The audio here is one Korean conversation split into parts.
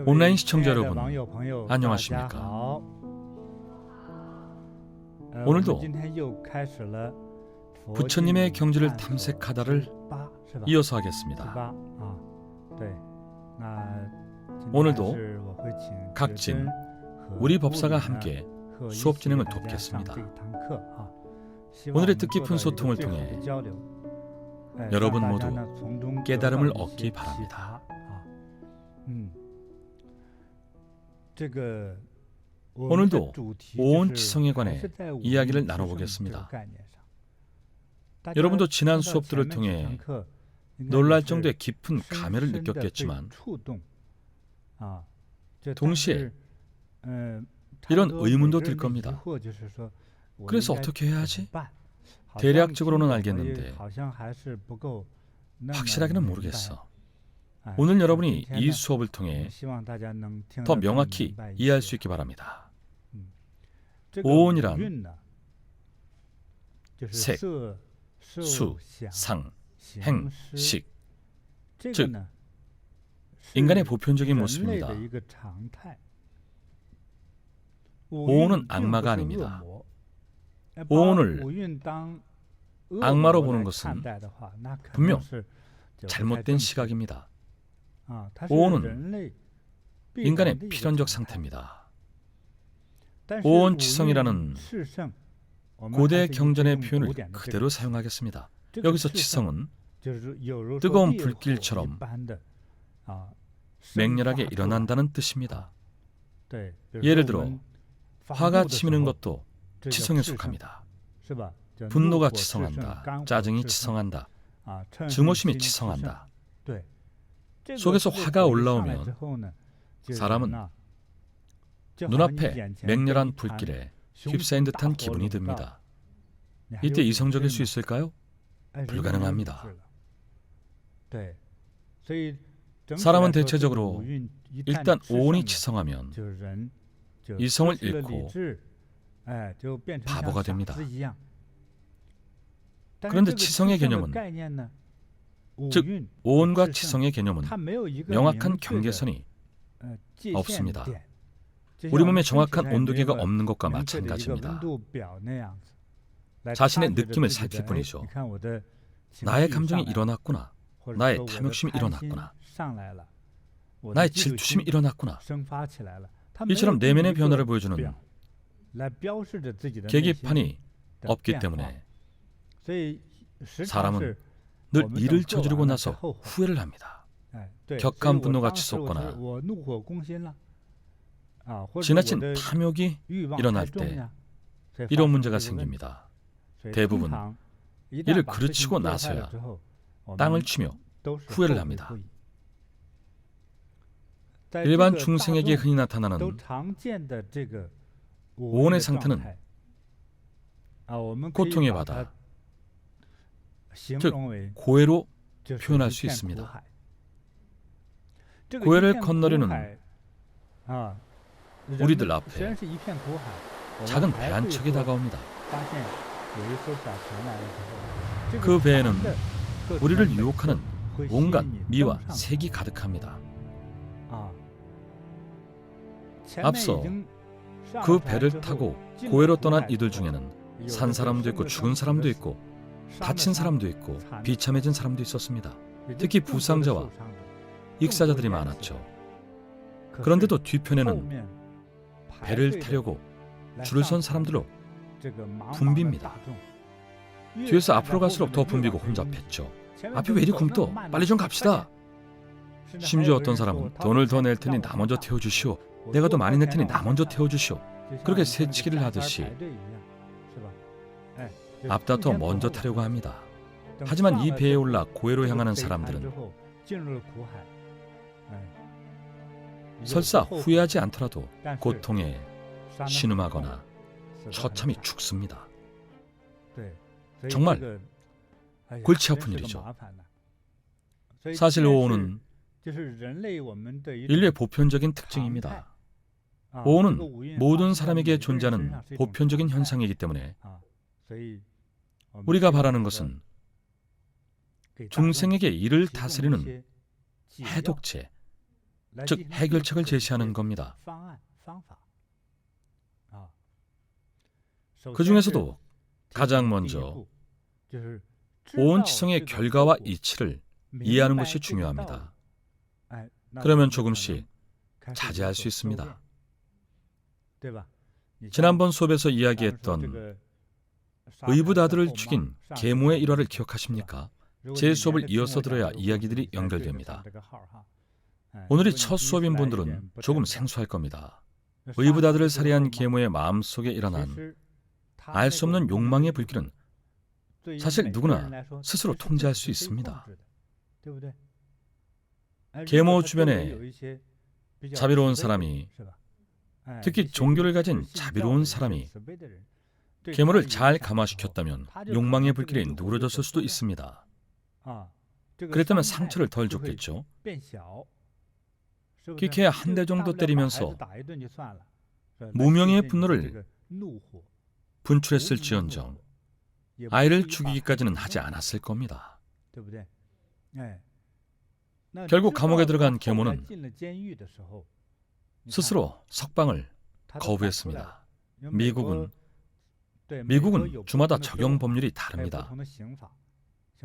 온라인 시청자 여러분, 안녕하십니까? 오늘도 부처님의 경지를 탐색하다를 이어서 하겠습니다. 오늘도 각진 우리 법사가 함께 수업 진행을 돕겠습니다. 오늘의 뜻깊은 소통을 통해 여러분 모두 깨달음을 얻기 바랍니다. 오늘도 오온치성에 관해 이야기를 나눠보겠습니다. 여러분도 지난 수업들을 통해 놀랄 정도의 깊은 감회를 느꼈겠지만 동시에 이런 의문도 들 겁니다. 그래서 어떻게 해야 하지? 대략적으로는 알겠는데 확실하게는 모르겠어. 오늘 여러분이 이 수업을 통해 더 명확히 이해할 수 있기 바랍니다. 오온이란 색, 수, 상, 행, 식, 즉 인간의 보편적인 모습입니다. 오온은 악마가 아닙니다. 오온을 악마로 보는 것은 분명 잘못된 시각입니다. 오온은 인간의 필연적 상태입니다. 오온치성이라는 고대 경전의 표현을 그대로 사용하겠습니다. 여기서 치성은 뜨거운 불길처럼 맹렬하게 일어난다는 뜻입니다. 예를 들어 화가 치미는 것도 치성에 속합니다. 분노가 치성한다, 짜증이 치성한다, 증오심이 치성한다. 속에서 화가 올라오면 사람은 눈앞에 맹렬한 불길에 휩싸인 듯한 기분이 듭니다. 이때 이성적일 수 있을까요? 불가능합니다. 사람은 대체적으로 일단 오온이 치성하면 이성을 잃고 바보가 됩니다. 그런데 치성의 개념은, 즉 오온과 치성의 개념은 명확한 경계선이 없습니다. 우리 몸에 정확한 온도계가 없는 것과 마찬가지입니다. 자신의 느낌을 살필 뿐이죠. 나의 감정이 일어났구나, 나의 탐욕심이 일어났구나, 나의 질투심이 일어났구나, 이처럼 내면의 변화를 보여주는 계기판이 없기 때문에 사람은 늘 일을 저지르고 나서 후회를 합니다. 격한 분노가 치솟거나 지나친 탐욕이 일어날 때 이런 문제가 생깁니다. 대부분 이를 그르치고 나서야 땅을 치며 후회를 합니다. 일반 중생에게 흔히 나타나는 오온의 상태는 고통의 바다, 즉 고해로 표현할 수 있습니다. 고해를 건너려는 우리들 앞에 작은 배 한 척이 다가옵니다. 그 배에는 우리를 유혹하는 온갖 미와 색이 가득합니다. 앞서 그 배를 타고 고해로 떠난 이들 중에는 산 사람도 있고 죽은 사람도 있고 다친 사람도 있고 비참해진 사람도 있었습니다. 특히 부상자와 익사자들이 많았죠. 그런데도 뒤편에는 배를 타려고 줄을 선 사람들로 붐빕니다. 뒤에서 앞으로 갈수록 더 붐비고 혼잡했죠. 앞이 왜 이리 굼떠? 빨리 좀 갑시다. 심지어 어떤 사람은 돈을 더 낼 테니 나 먼저 태워주시오, 내가 더 많이 낼 테니 나 먼저 태워주시오, 그렇게 새치기를 하듯이 앞다퉈 먼저 타려고 합니다. 하지만 이 배에 올라 고해로 향하는 사람들은 설사 후회하지 않더라도 고통에 신음하거나 처참히 죽습니다. 정말 골치 아픈 일이죠. 사실 오온은 인류의 보편적인 특징입니다. 오온은 모든 사람에게 존재하는 보편적인 현상이기 때문에 우리가 바라는 것은 중생에게 이를 다스리는 해독체, 즉 해결책을 제시하는 겁니다. 그 중에서도 가장 먼저 온 지성의 결과와 이치를 이해하는 것이 중요합니다. 그러면 조금씩 자제할 수 있습니다. 지난번 수업에서 이야기했던 의붓아들을 죽인 계모의 일화를 기억하십니까? 제 수업을 이어서 들어야 이야기들이 연결됩니다. 오늘이 첫 수업인 분들은 조금 생소할 겁니다. 의붓아들을 살해한 계모의 마음속에 일어난 알 수 없는 욕망의 불길은 사실 누구나 스스로 통제할 수 있습니다. 계모 주변에 자비로운 사람이, 특히 종교를 가진 자비로운 사람이 계모를 잘 감화시켰다면 욕망의 불길이 누그러졌을 수도 있습니다. 그랬다면 상처를 덜 줬겠죠. 기케 한 대 정도 때리면서 무명의 분노를 분출했을지언정 아이를 죽이기까지는 하지 않았을 겁니다. 결국 감옥에 들어간 계모는 스스로 석방을 거부했습니다. 미국은 주마다 적용 법률이 다릅니다.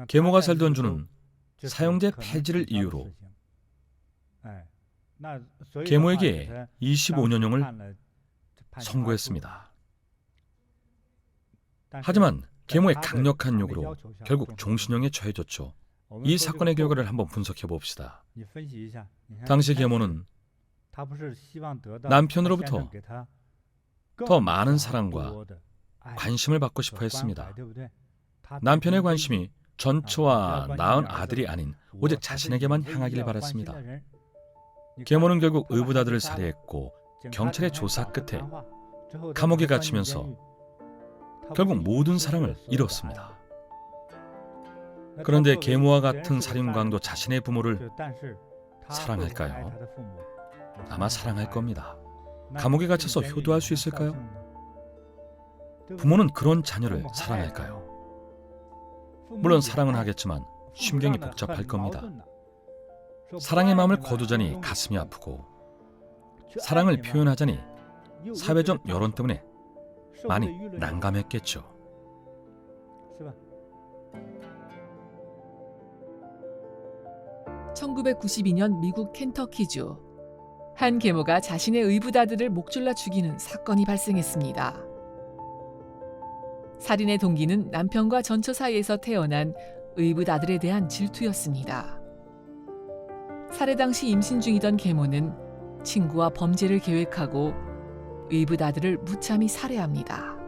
계모가 살던 주는 사형제 폐지를 이유로 계모에게 25년형을 선고했습니다. 하지만 계모의 강력한 요구로 결국 종신형에 처해졌죠. 이 사건의 결과를 한번 분석해 봅시다. 당시 계모는 남편으로부터 더 많은 사랑과 관심을 받고 싶어 했습니다. 남편의 관심이 전처와 낳은 아들이 아닌 오직 자신에게만 향하길 바랐습니다. 계모는 결국 의붓아들을 살해했고 경찰의 조사 끝에 감옥에 갇히면서 결국 모든 사랑을 잃었습니다. 그런데 계모와 같은 살인광도 자신의 부모를 사랑할까요? 아마 사랑할 겁니다. 감옥에 갇혀서 효도할 수 있을까요? 부모는 그런 자녀를 사랑할까요? 물론 사랑은 하겠지만 심경이 복잡할 겁니다. 사랑의 마음을 거두자니 가슴이 아프고 사랑을 표현하자니 사회적 여론 때문에 많이 난감했겠죠. (1992년) 미국 켄터키주 한 계모가 자신의 의붓아들을 목 졸라 죽이는 사건이 발생했습니다. 살인의 동기는 남편과 전처 사이에서 태어난 의붓아들에 대한 질투였습니다. 살해 당시 임신 중이던 계모는 친구와 범죄를 계획하고 의붓아들을 무참히 살해합니다.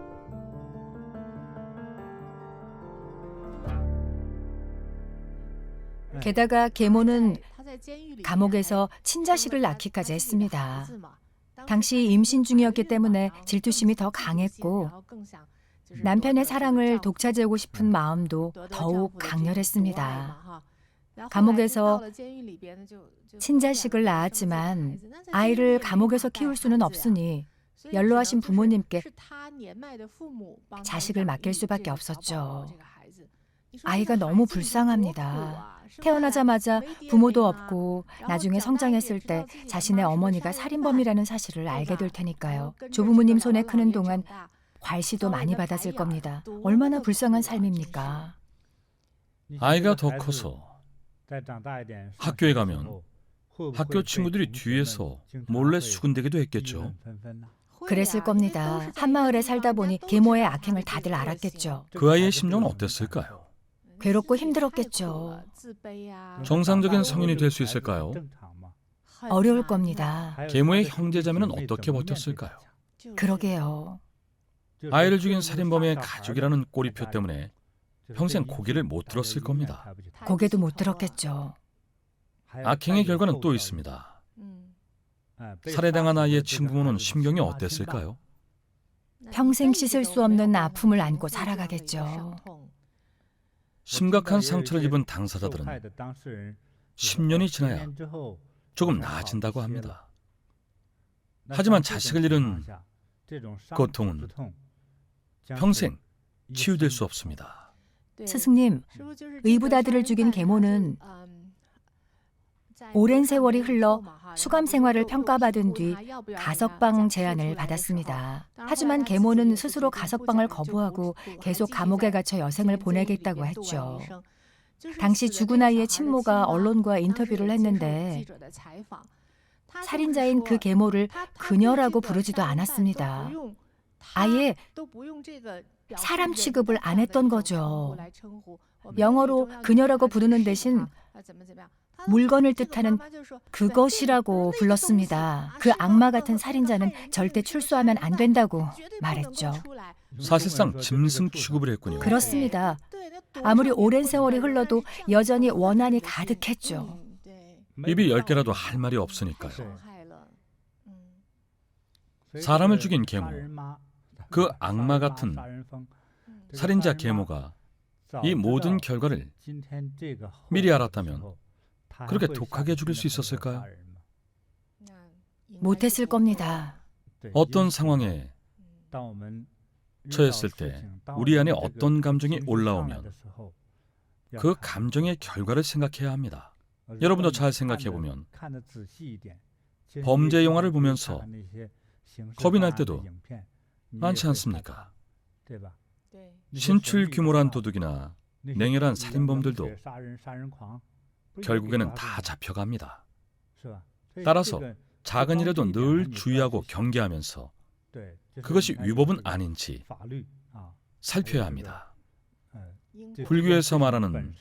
게다가 계모는 감옥에서 친자식을 낳기까지 했습니다. 당시 임신 중이었기 때문에 질투심이 더 강했고 남편의 사랑을 독차지하고 싶은 마음도 더욱 강렬했습니다. 감옥에서 친자식을 낳았지만 아이를 감옥에서 키울 수는 없으니 연로하신 부모님께 자식을 맡길 수밖에 없었죠. 아이가 너무 불쌍합니다. 태어나자마자 부모도 없고 나중에 성장했을 때 자신의 어머니가 살인범이라는 사실을 알게 될 테니까요. 조부모님 손에 크는 동안 괄시도 많이 받았을 겁니다. 얼마나 불쌍한 삶입니까? 아이가 더 커서 학교에 가면 학교 친구들이 뒤에서 몰래 수군대기도 했겠죠. 그랬을 겁니다. 한마을에 살다 보니 계모의 악행을 다들 알았겠죠. 그 아이의 심정은 어땠을까요? 괴롭고 힘들었겠죠. 정상적인 성인이 될 수 있을까요? 어려울 겁니다. 계모의 형제자매는 어떻게 버텼을까요? 그러게요. 아이를 죽인 살인범의 가족이라는 꼬리표 때문에 평생 고개를 못 들었을 겁니다. 고개도 못 들었겠죠. 악행의 결과는 또 있습니다. 살해당한 아이의 친부모는 심경이 어땠을까요? 평생 씻을 수 없는 아픔을 안고 살아가겠죠. 심각한 상처를 입은 당사자들은 10년이 지나야 조금 나아진다고 합니다. 하지만 자식을 잃은 고통은 평생 치유될 수 없습니다. 스승님, 의붓아들을 죽인 계모는 오랜 세월이 흘러 수감 생활을 평가받은 뒤 가석방 제안을 받았습니다. 하지만 계모는 스스로 가석방을 거부하고 계속 감옥에 갇혀 여생을 보내겠다고 했죠. 당시 죽은 아이의 친모가 언론과 인터뷰를 했는데 살인자인 그 계모를 그녀라고 부르지도 않았습니다. 아예 사람 취급을 안 했던 거죠. 영어로 그녀라고 부르는 대신 물건을 뜻하는 그것이라고 불렀습니다. 그 악마 같은 살인자는 절대 출소하면 안 된다고 말했죠. 사실상 짐승 취급을 했군요. 그렇습니다. 아무리 오랜 세월이 흘러도 여전히 원한이 가득했죠. 입이 10개라도 할 말이 없으니까요. 사람을 죽인 계모, 그 악마 같은 살인자 계모가 이 모든 결과를 미리 알았다면 그렇게 독하게 죽일 수 있었을까요? 못했을 겁니다. 어떤 상황에 처했을 때 우리 안에 어떤 감정이 올라오면 그 감정의 결과를 생각해야 합니다. 여러분도 잘 생각해보면 범죄 영화를 보면서 겁이 날 때도 많지 않습니까? 신출 규모란 도둑이나 냉혈한 살인범들도 결국에는 다 잡혀갑니다. 따라서 작은 일에도 늘 주의하고 경계하면서 그것이 위법은 아닌지 살펴야 합니다. 불교에서 말하는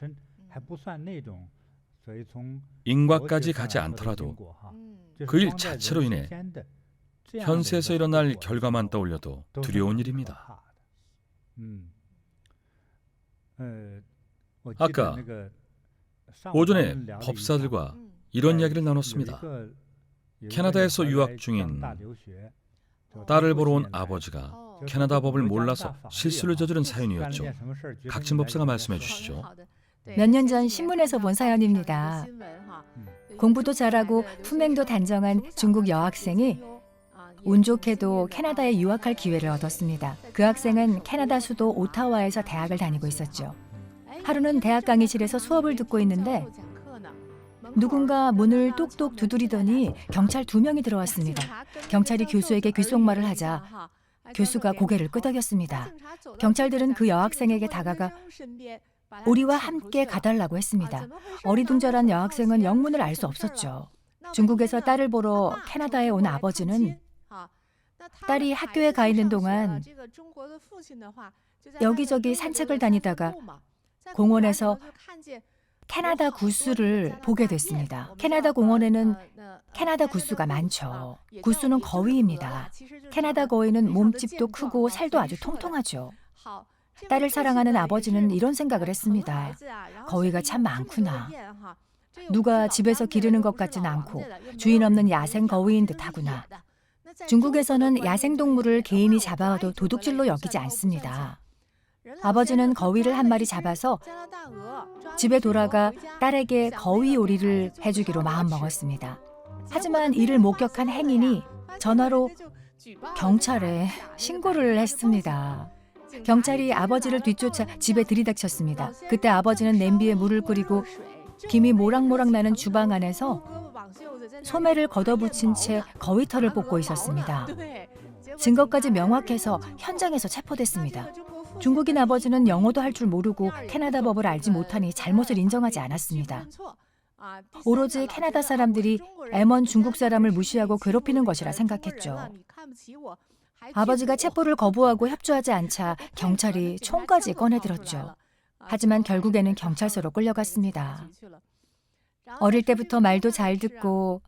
인과까지 가지 않더라도 그 일 자체로 인해 현세에서 일어날 결과만 떠올려도 두려운 일입니다. 아까 오전에 법사들과 이런 이야기를 나눴습니다. 캐나다에서 유학 중인 딸을 보러 온 아버지가 캐나다 법을 몰라서 실수를 저지른 사연이었죠. 각진 법사가 말씀해 주시죠. 몇 년 전 신문에서 본 사연입니다. 공부도 잘하고 품행도 단정한 중국 여학생이 운 좋게도 캐나다에 유학할 기회를 얻었습니다. 그 학생은 캐나다 수도 오타와에서 대학을 다니고 있었죠. 하루는 대학 강의실에서 수업을 듣고 있는데 누군가 문을 똑똑 두드리더니 경찰 2명이 들어왔습니다. 경찰이 교수에게 귓속말을 하자 교수가 고개를 끄덕였습니다. 경찰들은 그 여학생에게 다가가 우리와 함께 가달라고 했습니다. 어리둥절한 여학생은 영문을 알 수 없었죠. 중국에서 딸을 보러 캐나다에 온 아버지는 딸이 학교에 가 있는 동안 여기저기 산책을 다니다가 공원에서 캐나다 구스를 보게 됐습니다. 캐나다 공원에는 캐나다 구스가 많죠. 구스는 거위입니다. 캐나다 거위는 몸집도 크고 살도 아주 통통하죠. 딸을 사랑하는 아버지는 이런 생각을 했습니다. 거위가 참 많구나. 누가 집에서 기르는 것 같진 않고 주인 없는 야생 거위인 듯 하구나. 중국에서는 야생동물을 개인이 잡아와도 도둑질로 여기지 않습니다. 아버지는 거위를 한 마리 잡아서 집에 돌아가 딸에게 거위 요리를 해주기로 마음먹었습니다. 하지만 이를 목격한 행인이 전화로 경찰에 신고를 했습니다. 경찰이 아버지를 뒤쫓아 집에 들이닥쳤습니다. 그때 아버지는 냄비에 물을 끓이고 김이 모락모락 나는 주방 안에서 소매를 걷어붙인 채 거위털을 뽑고 있었습니다. 증거까지 명확해서 현장에서 체포됐습니다. 중국인 아버지는 영어도 할 줄 모르고 캐나다 법을 알지 못하니 잘못을 인정하지 않았습니다. 오로지 캐나다 사람들이 M1 중국 사람을 무시하고 괴롭히는 것이라 생각했죠. 아버지가 체포를 거부하고 협조하지 않자 경찰이 총까지 꺼내들었죠. 하지만 결국에는 경찰서로 끌려갔습니다. 어릴 때부터 말도 잘 듣고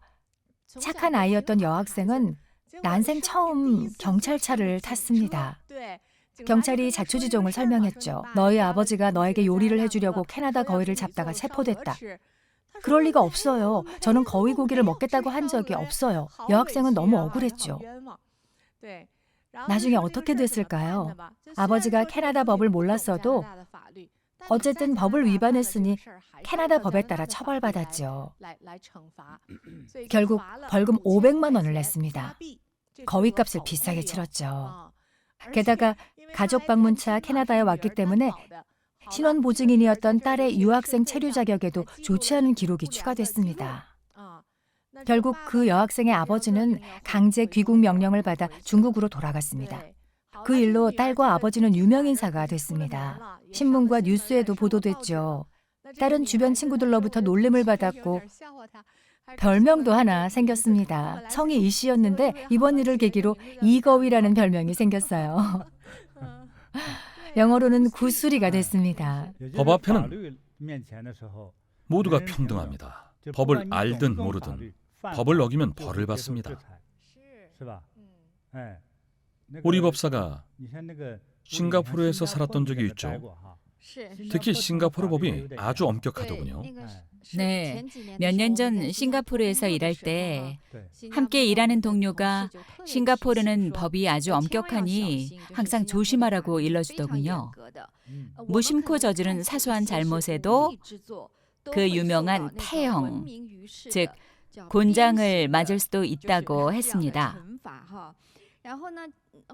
착한 아이였던 여학생은 난생 처음 경찰차를 탔습니다. 경찰이 자초지종을 설명했죠. 너희 아버지가 너에게 요리를 해주려고 캐나다 거위를 잡다가 체포됐다. 그럴 리가 없어요. 저는 거위 고기를 먹겠다고 한 적이 없어요. 여학생은 너무 억울했죠. 나중에 어떻게 됐을까요? 아버지가 캐나다 법을 몰랐어도 어쨌든 법을 위반했으니 캐나다 법에 따라 처벌받았죠. 결국 벌금 500만 원을 냈습니다. 거위값을 비싸게 치렀죠. 게다가 가족 방문차 캐나다에 왔기 때문에 신원 보증인이었던 딸의 유학생 체류 자격에도 좋지 않은 기록이 추가됐습니다. 결국 그 여학생의 아버지는 강제 귀국 명령을 받아 중국으로 돌아갔습니다. 그 일로 딸과 아버지는 유명인사가 됐습니다. 신문과 뉴스에도 보도됐죠. 딸은 주변 친구들로부터 놀림을 받았고 별명도 하나 생겼습니다. 성이 이 씨였는데 이번 일을 계기로 이거위라는 별명이 생겼어요. 영어로는 구수리가 됐습니다. 법 앞에는 모두가 평등합니다. 법을 알든 모르든 법을 어기면 벌을 받습니다. 우리 법사가 싱가포르에서 살았던 적이 있죠. 특히 싱가포르 법이 아주 엄격하더군요. 네, 몇 년 전 싱가포르에서 일할 때 함께 일하는 동료가 싱가포르는 법이 아주 엄격하니 항상 조심하라고 일러주더군요. 무심코 저지른 사소한 잘못에도 그 유명한 태형, 즉 곤장을 맞을 수도 있다고 했습니다.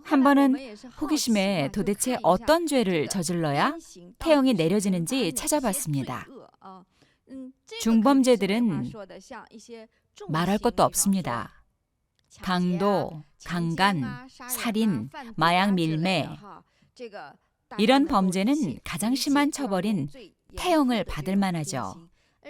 한 번은 호기심에 도대체 어떤 죄를 저질러야 태형이 내려지는지 찾아봤습니다. 중범죄들은 말할 것도 없습니다. 강도, 강간, 살인, 마약 밀매 이런 범죄는 가장 심한 처벌인 태형을 받을 만하죠.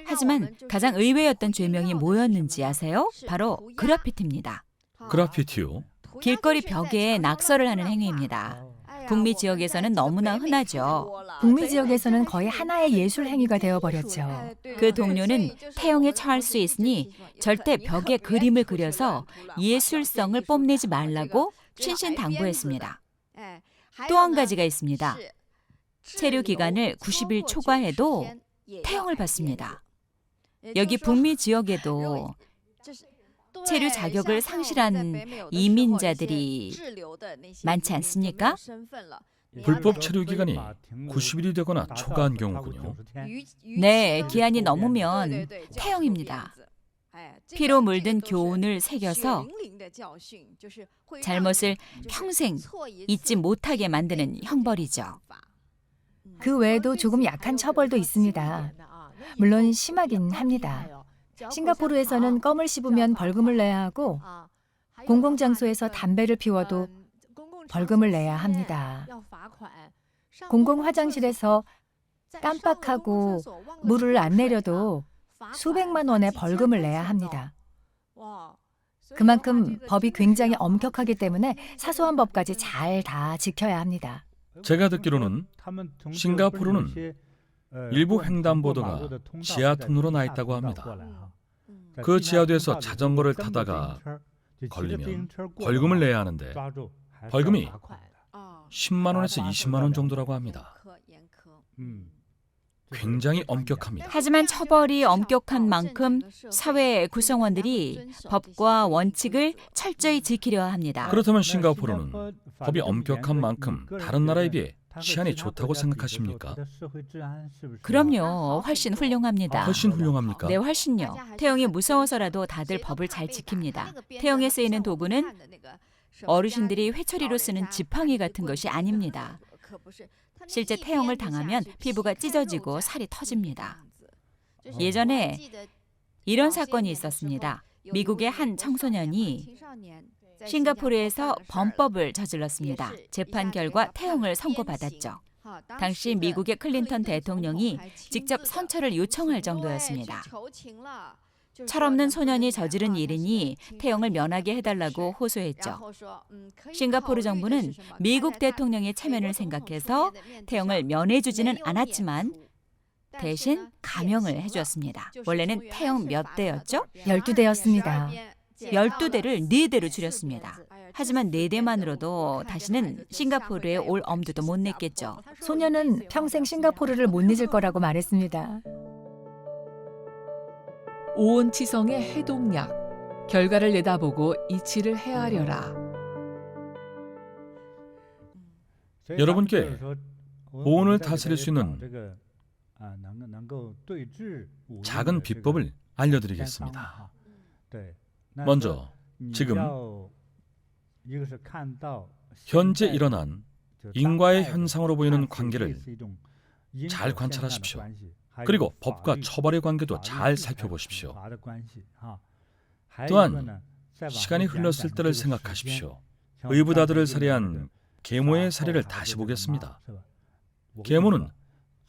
하지만 가장 의외였던 죄명이 뭐였는지 아세요? 바로 그래피티입니다. 그래피티요? 길거리 벽에 낙서를 하는 행위입니다. 북미 지역에서는 너무나 흔하죠. 북미 지역에서는 거의 하나의 예술 행위가 되어버렸죠. 그 동료는 태형에 처할 수 있으니 절대 벽에 그림을 그려서 예술성을 뽐내지 말라고 신신당부했습니다. 또 한 가지가 있습니다. 체류 기간을 90일 초과해도 태형을 받습니다. 여기 북미 지역에도 체류 자격을 상실한 이민자들이 많지 않습니까? 불법 체류 기간이 90일이 되거나 초과한 경우군요. 네, 기한이 넘으면 태형입니다. 피로 물든 교훈을 새겨서 잘못을 평생 잊지 못하게 만드는 형벌이죠. 그 외에도 조금 약한 처벌도 있습니다. 물론 심하긴 합니다. 싱가포르에서는 껌을 씹으면 벌금을 내야 하고 공공장소에서 담배를 피워도 벌금을 내야 합니다. 공공 화장실에서 깜빡하고 물을 안 내려도 수백만 원의 벌금을 내야 합니다. 그만큼 법이 굉장히 엄격하기 때문에 사소한 법까지 잘 다 지켜야 합니다. 제가 듣기로는 싱가포르는 일부 횡단보도가 지하 통로로 나 있다고 합니다. 그 지하도에서 자전거를 타다가 걸리면 벌금을 내야 하는데 벌금이 10만 원에서 20만 원 정도라고 합니다. 굉장히 엄격합니다. 하지만 처벌이 엄격한 만큼 사회 구성원들이 법과 원칙을 철저히 지키려 합니다. 그렇다면 싱가포르는 법이 엄격한 만큼 다른 나라에 비해 치안이 좋다고 생각하십니까? 그럼요. 훨씬 훌륭합니다. 훨씬 훌륭합니까? 네, 훨씬요. 태형이 무서워서라도 다들 법을 잘 지킵니다. 태형에 쓰이는 도구는 어르신들이 회초리로 쓰는 지팡이 같은 것이 아닙니다. 실제 태형을 당하면 피부가 찢어지고 살이 터집니다. 예전에 이런 사건이 있었습니다. 미국의 한 청소년이 싱가포르에서 범법을 저질렀습니다. 재판 결과 태형을 선고받았죠. 당시 미국의 클린턴 대통령이 직접 선처를 요청할 정도였습니다. 철없는 소년이 저지른 일이니 태형을 면하게 해달라고 호소했죠. 싱가포르 정부는 미국 대통령의 체면을 생각해서 태형을 면해주지는 않았지만 대신 감형을 해주었습니다. 원래는 태형 몇 대였죠? 12대였습니다. 12대를 4대로 줄였습니다. 하지만 4대만으로도 다시는 싱가포르에 올 엄두도 못 냈겠죠. 소녀는 평생 싱가포르를 못 잊을 거라고 말했습니다. 오온치성의 해독약. 결과를 내다보고 이치를 헤아려라. 여러분께 오온을 다스릴 수 있는 작은 비법을 알려드리겠습니다. 먼저 지금 현재 일어난 인과의 현상으로 보이는 관계를 잘 관찰하십시오. 그리고 법과 처벌의 관계도 잘 살펴보십시오. 또한 시간이 흘렀을 때를 생각하십시오. 의붓아들을 살해한 계모의 사례를 다시 보겠습니다. 계모는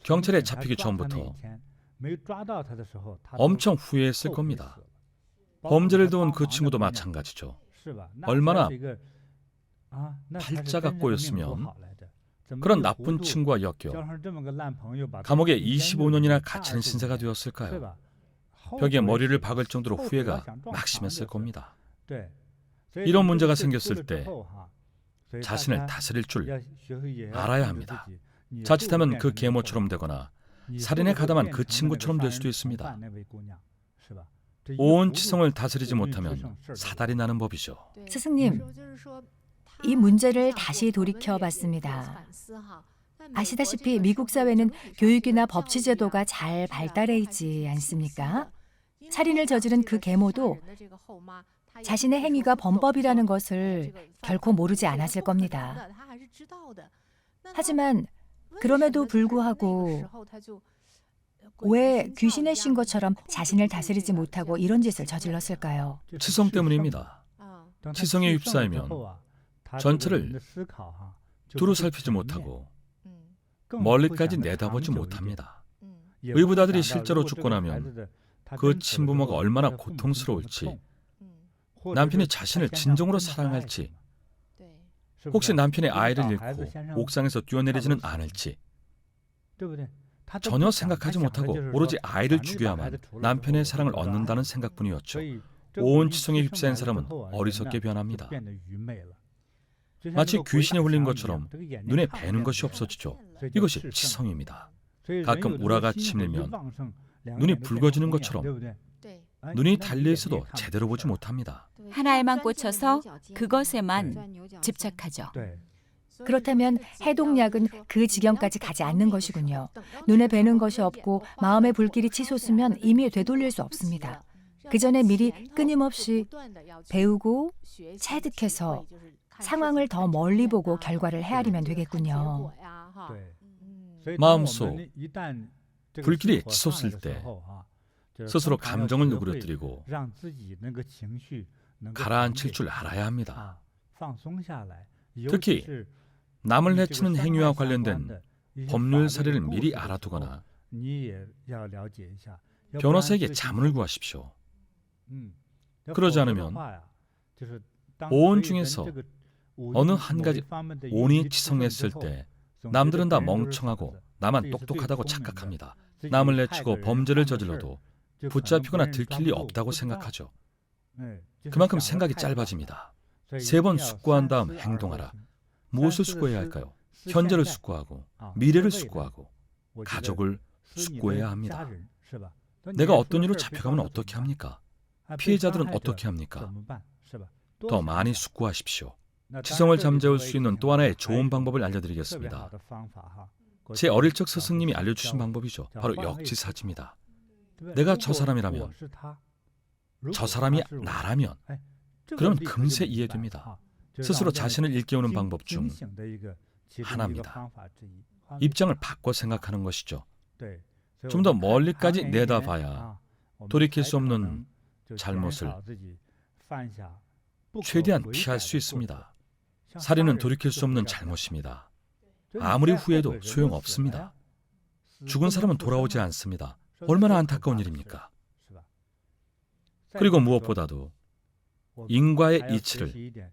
경찰에 잡히기 전부터 엄청 후회했을 겁니다. 범죄를 도운 그 친구도 마찬가지죠. 얼마나 팔자가 꼬였으면 그런 나쁜 친구와 엮여 감옥에 25년이나 갇히는 신세가 되었을까요? 벽에 머리를 박을 정도로 후회가 막심했을 겁니다. 이런 문제가 생겼을 때 자신을 다스릴 줄 알아야 합니다. 자칫하면 그 계모처럼 되거나 살인에 가담한 그 친구처럼 될 수도 있습니다. 온 치성을 다스리지 못하면 사달이 나는 법이죠. 스승님, 이 문제를 다시 돌이켜 봤습니다. 아시다시피 미국 사회는 교육이나 법치 제도가 잘 발달해 있지 않습니까? 살인을 저지른 그 계모도 자신의 행위가 범법이라는 것을 결코 모르지 않았을 겁니다. 하지만 그럼에도 불구하고 왜 귀신의 신 것처럼 자신을 다스리지 못하고 이런 짓을 저질렀을까요? 치성 때문입니다. 치성에 휩싸이면 전체를 두루 살피지 못하고 멀리까지 내다보지 못합니다. 의붓아들이 실제로 죽고 나면 그 친부모가 얼마나 고통스러울지, 남편이 자신을 진정으로 사랑할지, 혹시 남편의 아이를 잃고 옥상에서 뛰어내리지는 않을지 전혀 생각하지 못하고 오로지 아이를 죽여야만 남편의 사랑을 얻는다는 생각뿐이었죠. 온 치성에 휩싸인 사람은 어리석게 변합니다. 마치 귀신에 홀린 것처럼 눈에 뵈는 것이 없어지죠. 이것이 치성입니다. 가끔 우라가 치밀면 눈이 붉어지는 것처럼 눈이 달려 있어도 제대로 보지 못합니다. 하나에만 꽂혀서 그것에만 집착하죠. 그렇다면 해독약은 그 지경까지 가지 않는 것이군요. 눈에 뵈는 것이 없고 마음의 불길이 치솟으면 이미 되돌릴 수 없습니다. 그 전에 미리 끊임없이 배우고 체득해서 상황을 더 멀리 보고 결과를 헤아리면 되겠군요. 마음속 불길이 치솟을 때 스스로 감정을 누그러뜨리고 가라앉힐 줄 알아야 합니다. 특히 남을 해치는 행위와 관련된 법률 사례를 미리 알아두거나 변호사에게 자문을 구하십시오. 그러지 않으면 온 중에서 어느 한 가지 온이 치성했을 때 남들은 다 멍청하고 나만 똑똑하다고 착각합니다. 남을 해치고 범죄를 저질러도 붙잡히거나 들킬 리 없다고 생각하죠. 그만큼 생각이 짧아집니다. 3번 숙고한 다음 행동하라. 무엇을 숙고해야 할까요? 현재를 숙고하고 미래를 숙고하고 가족을 숙고해야 합니다. 내가 어떤 일로 잡혀가면 어떻게 합니까? 피해자들은 어떻게 합니까? 더 많이 숙고하십시오. 치성을 잠재울 수 있는 또 하나의 좋은 방법을 알려드리겠습니다. 제 어릴 적 스승님이 알려주신 방법이죠. 바로 역지사지입니다. 내가 저 사람이라면, 저 사람이 나라면, 그럼 금세 이해됩니다. 스스로 자신을 일깨우는 방법 중 하나입니다. 입장을 바꿔 생각하는 것이죠. 좀 더 멀리까지 내다봐야 돌이킬 수 없는 잘못을 최대한 피할 수 있습니다. 살인은 돌이킬 수 없는 잘못입니다. 아무리 후회해도 소용없습니다. 죽은 사람은 돌아오지 않습니다. 얼마나 안타까운 일입니까? 그리고 무엇보다도 인과의 이치를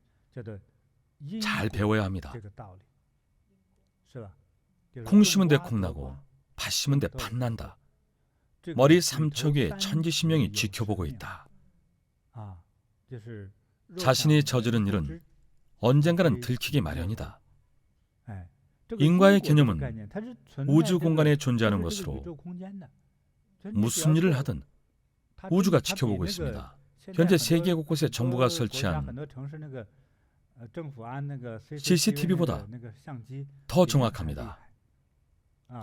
잘 배워야 합니다. 콩 심은 데 콩 나고 팥 심은 데 팥 난다. 머리 3척 위에 천지신명이 지켜보고 있다. 자신이 저지른 일은 언젠가는 들키기 마련이다. 인과의 개념은 우주 공간에 존재하는 것으로 무슨 일을 하든 우주가 지켜보고 있습니다. 현재 세계 곳곳에 정부가 설치한 CCTV보다 더 정확합니다.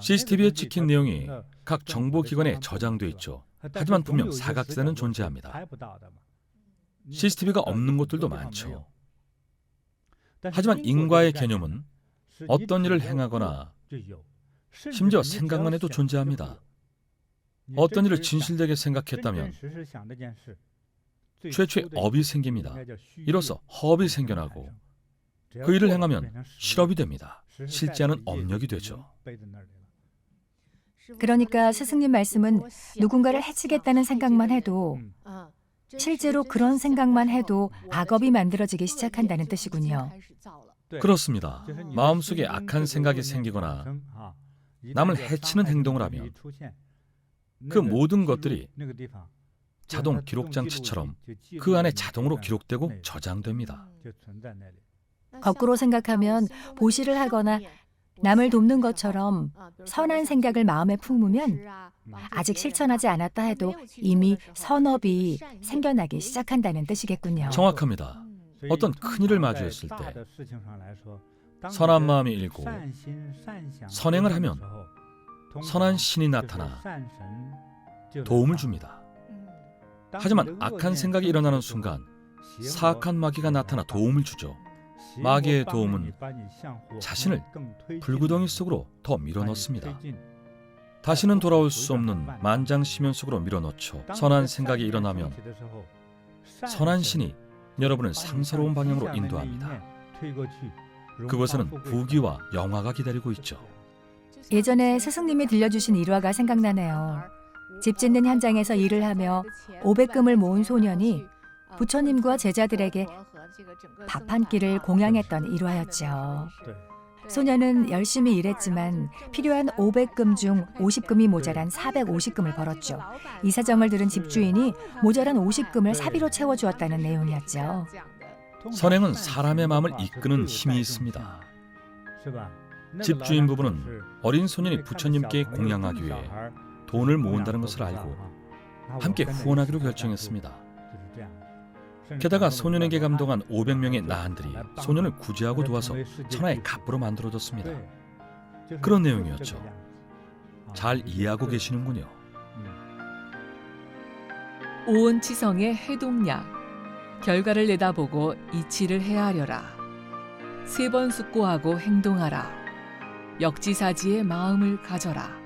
CCTV에 찍힌 내용이 각 정보기관에 저장돼 있죠. 하지만 분명 사각지대는 존재합니다. CCTV가 없는 곳들도 많죠. 하지만 인과의 개념은 어떤 일을 행하거나 심지어 생각만 해도 존재합니다. 어떤 일을 진실되게 생각했다면 최초의 업이 생깁니다. 이로써 허업이 생겨나고 그 일을 행하면 실업이 됩니다. 실제하는 업력이 되죠. 그러니까 스승님 말씀은 누군가를 해치겠다는 생각만 해도 실제로 그런 생각만 해도 악업이 만들어지기 시작한다는 뜻이군요. 그렇습니다. 마음속에 악한 생각이 생기거나 남을 해치는 행동을 하면 그 모든 것들이 자동 기록 장치처럼 그 안에 자동으로 기록되고 저장됩니다. 거꾸로 생각하면 보시를 하거나 남을 돕는 것처럼 선한 생각을 마음에 품으면 아직 실천하지 않았다 해도 이미 선업이 생겨나기 시작한다는 뜻이겠군요. 정확합니다. 어떤 큰일을 마주했을 때 선한 마음이 일고 선행을 하면 선한 신이 나타나 도움을 줍니다. 하지만 악한 생각이 일어나는 순간 사악한 마귀가 나타나 도움을 주죠. 마귀의 도움은 자신을 불구덩이 속으로 더 밀어넣습니다. 다시는 돌아올 수 없는 만장시면 속으로 밀어넣죠. 선한 생각이 일어나면 선한 신이 여러분을 상스러운 방향으로 인도합니다. 그곳에는 부귀와 영화가 기다리고 있죠. 예전에 스승님이 들려주신 일화가 생각나네요. 집 짓는 현장에서 일을 하며 500금을 모은 소년이 부처님과 제자들에게 밥 한 끼를 공양했던 일화였죠. 소년은 열심히 일했지만 필요한 500금 중 50금이 모자란 450금을 벌었죠. 이 사정을 들은 집주인이 모자란 50금을 사비로 채워주었다는 내용이었죠. 선행은 사람의 마음을 이끄는 힘이 있습니다. 집주인 부부는 어린 소년이 부처님께 공양하기 위해 돈을 모은다는 것을 알고 함께 후원하기로 결정했습니다. 게다가 소년에게 감동한 500명의 나한들이 소년을 구제하고 도와서 천하의 갑부로 만들어줬습니다. 그런 내용이었죠. 잘 이해하고 계시는군요. 오온치성의 해동약. 결과를 내다보고 이치를 헤아려라. 3번 숙고하고 행동하라. 역지사지의 마음을 가져라.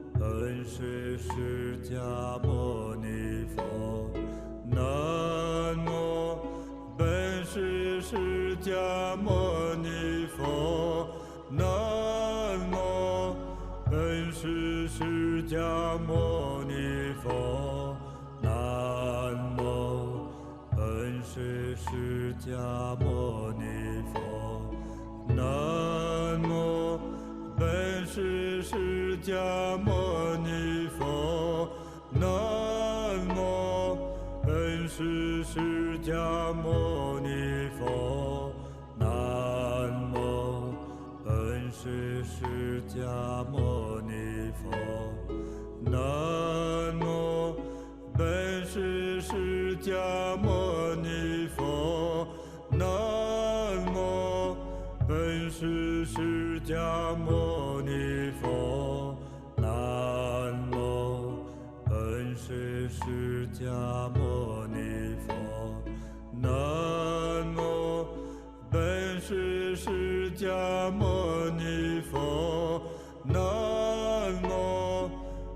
师释迦牟尼佛，南无本师释迦牟尼佛，南无本师释迦牟尼佛，南无本师释迦牟尼佛，南无本师释迦牟尼佛，南无本师释迦牟尼佛，南无本师释迦牟尼佛，南无本师释迦牟尼佛，南无本师释迦牟尼佛，南无本师释迦牟尼佛，南无本师释迦牟尼佛，南无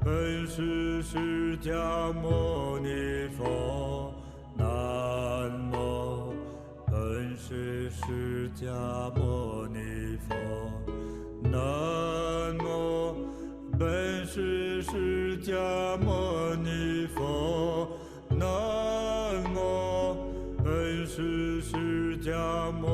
本师释迦牟尼佛，南无本师释迦牟尼佛，南无本师释迦牟尼佛，南无本师释迦牟